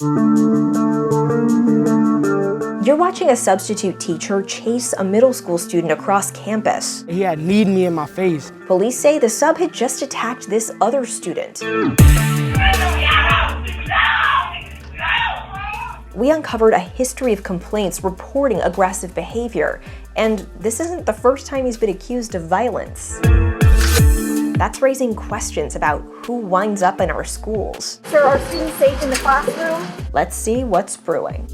You're watching a substitute teacher chase a middle school student across campus. He had kneed me in my face. Police say the sub had just attacked this other student. We uncovered a history of complaints reporting aggressive behavior, and this isn't the first time he's been accused of violence. That's raising questions about who winds up in our schools. Sir, are students safe in the classroom? Let's see what's brewing.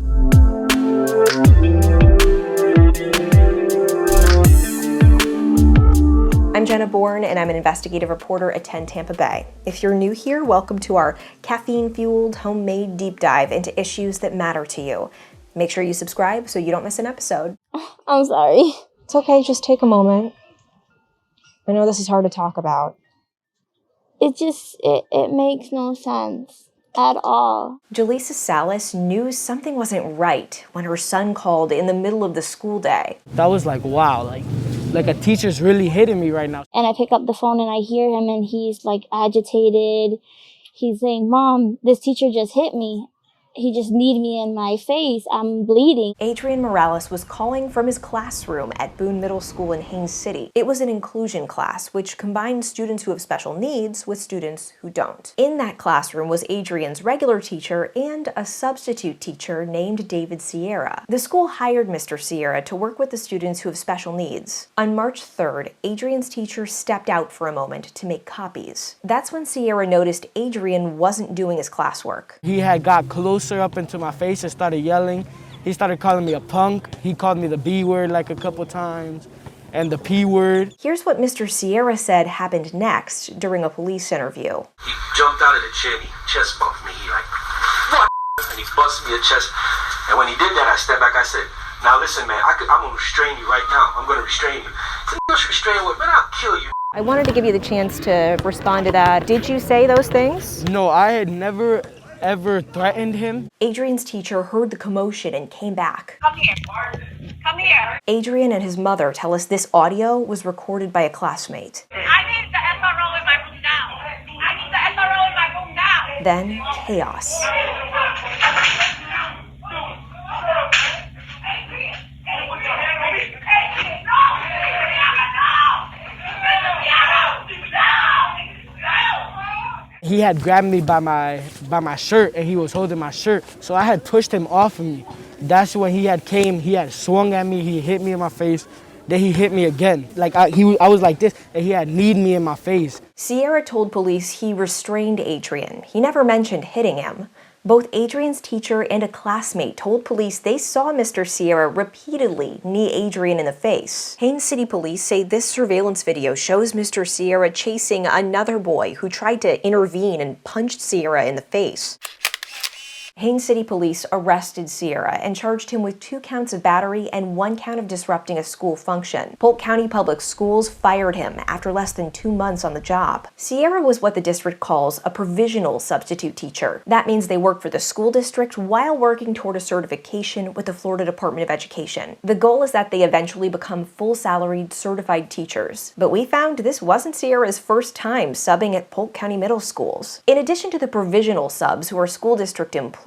I'm Jenna Bourne, and I'm an investigative reporter at 10 Tampa Bay. If you're new here, welcome to our caffeine-fueled, homemade deep dive into issues that matter to you. Make sure you subscribe so you don't miss an episode. I'm sorry. It's okay, just take a moment. I know this is hard to talk about. It makes no sense at all. Jaleesa Salas knew something wasn't right when her son called in the middle of the school day. That was like, wow, like a teacher's really hitting me right now. And I pick up the phone and I hear him and he's like agitated. He's saying, "Mom, this teacher just hit me. He just kneed me in my face. I'm bleeding." Adrian Morales was calling from his classroom at Boone Middle School in Haines City. It was an inclusion class, which combined students who have special needs with students who don't. In that classroom was Adrian's regular teacher and a substitute teacher named David Sierra. The school hired Mr. Sierra to work with the students who have special needs. On March 3rd, Adrian's teacher stepped out for a moment to make copies. That's when Sierra noticed Adrian wasn't doing his classwork. He had got closer up into my face and started yelling. He started calling me a punk. He called me the B word like a couple times and the P word. Here's what Mr. Sierra said happened next during a police interview. He jumped out of the chair and he chest bumped me. He like, "What?" And he busted me a chest. And when he did that, I stepped back. I said, "Now listen, man, I'm going to restrain you right now. I'm going to restrain you." He said, "No, restrain what? Man, I'll kill you." I wanted to give you the chance to respond to that. Did you say those things? No, I had never ever threatened him. Adrian's teacher heard the commotion and came back. "Come here, Martin. Come here." Adrian and his mother tell us this audio was recorded by a classmate. I need the SRO in my room now. I need the SRO in my room now. Then chaos. He had grabbed me by my shirt and he was holding my shirt. So I had pushed him off of me. That's when he had swung at me, he hit me in my face. Then he hit me again. Like I was like this and he had kneed me in my face. Sierra told police he restrained Adrian. He never mentioned hitting him. Both Adrian's teacher and a classmate told police they saw Mr. Sierra repeatedly knee Adrian in the face. Haines City police say this surveillance video shows Mr. Sierra chasing another boy who tried to intervene and punched Sierra in the face. Haines City police arrested Sierra and charged him with 2 counts of battery and 1 count of disrupting a school function. Polk County Public Schools fired him after less than 2 months on the job. Sierra was what the district calls a provisional substitute teacher. That means they work for the school district while working toward a certification with the Florida Department of Education. The goal is that they eventually become full-salaried certified teachers. But we found this wasn't Sierra's first time subbing at Polk County middle schools. In addition to the provisional subs who are school district employees,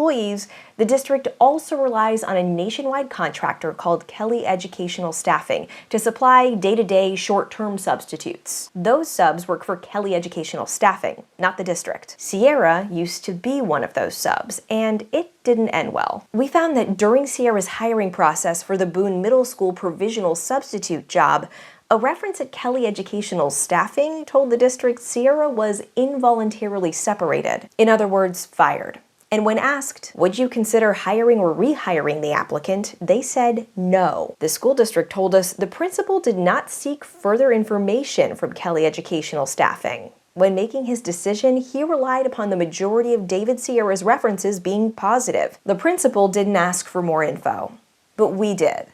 the district also relies on a nationwide contractor called Kelly Educational Staffing to supply day-to-day short-term substitutes. Those subs work for Kelly Educational Staffing, not the district. Sierra used to be one of those subs, and it didn't end well. We found that during Sierra's hiring process for the Boone Middle School provisional substitute job, a reference at Kelly Educational Staffing told the district Sierra was involuntarily separated. In other words, fired. And when asked, would you consider hiring or rehiring the applicant, they said no. The school district told us the principal did not seek further information from Kelly Educational Staffing. When making his decision, he relied upon the majority of David Sierra's references being positive. The principal didn't ask for more info, but we did.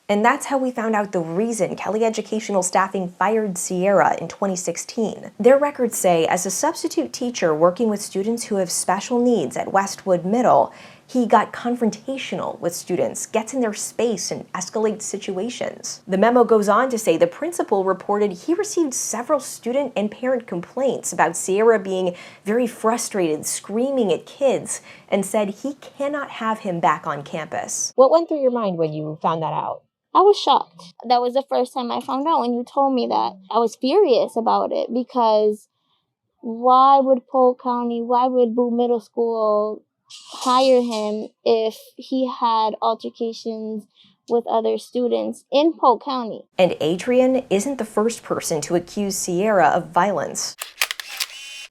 And that's how we found out the reason Kelly Educational Staffing fired Sierra in 2016. Their records say, as a substitute teacher working with students who have special needs at Westwood Middle, He got confrontational with students, gets in their space, and escalates situations. The memo goes on to say the principal reported he received several student and parent complaints about Sierra being very frustrated, screaming at kids, and said he cannot have him back on campus. What went through your mind when you found that out? I was shocked. That was the first time I found out when you told me that. I was furious about it because why would Polk County, why would Boone Middle School hire him if he had altercations with other students in Polk County? And Adrian isn't the first person to accuse Sierra of violence.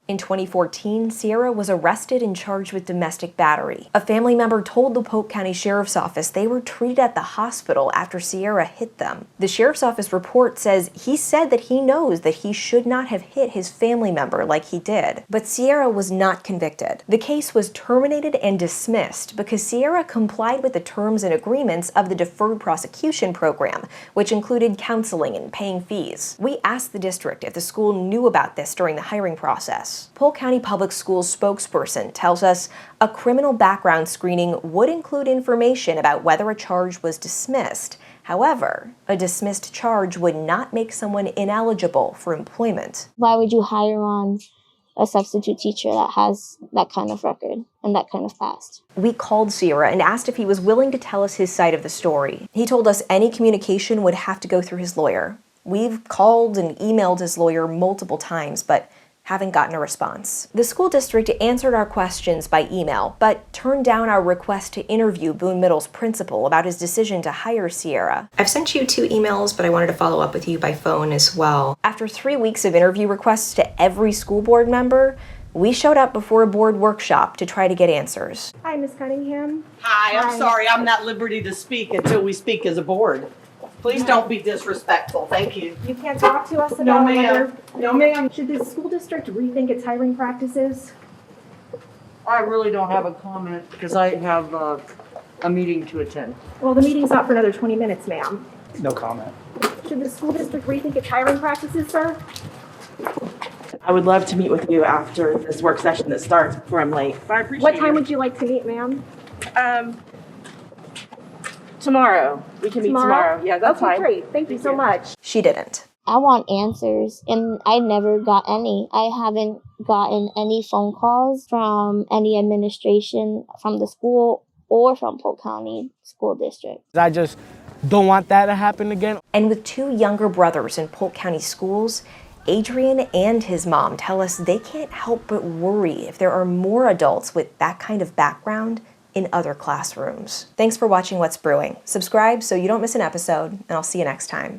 In 2014, Sierra was arrested and charged with domestic battery. A family member told the Polk County Sheriff's Office they were treated at the hospital after Sierra hit them. The Sheriff's Office report says he said that he knows that he should not have hit his family member like he did. But Sierra was not convicted. The case was terminated and dismissed because Sierra complied with the terms and agreements of the Deferred Prosecution Program, which included counseling and paying fees. We asked the district if the school knew about this during the hiring process. Polk County Public Schools spokesperson tells us a criminal background screening would include information about whether a charge was dismissed. However, a dismissed charge would not make someone ineligible for employment. Why would you hire on a substitute teacher that has that kind of record and that kind of past? We called Sierra and asked if he was willing to tell us his side of the story. He told us any communication would have to go through his lawyer. We've called and emailed his lawyer multiple times, but haven't gotten a response. The school district answered our questions by email, but turned down our request to interview Boone Middle's principal about his decision to hire Sierra. I've sent you 2 emails, but I wanted to follow up with you by phone as well. After 3 weeks of interview requests to every school board member, we showed up before a board workshop to try to get answers. Hi, Ms. Cunningham. Hi, I'm sorry, I'm not at liberty to speak until we speak as a board. Please don't be disrespectful, thank you. You can't talk to us about No, ma'am. No, ma'am. Should the school district rethink its hiring practices? I really don't have a comment because I have a meeting to attend. Well, the meeting's not for another 20 minutes, ma'am. No comment. Should the school district rethink its hiring practices, sir? I would love to meet with you after this work session that starts before I'm late. But I appreciate What time it. would you like to meet, ma'am? Tomorrow. We can meet tomorrow. Yeah, that's okay, fine. Great. Thank you so much. She didn't. I want answers, and I never got any. I haven't gotten any phone calls from any administration from the school or from Polk County School District. I just don't want that to happen again. And with 2 younger brothers in Polk County schools, Adrian and his mom tell us they can't help but worry if there are more adults with that kind of background in other classrooms. Thanks for watching What's Brewing. Subscribe so you don't miss an episode, and I'll see you next time.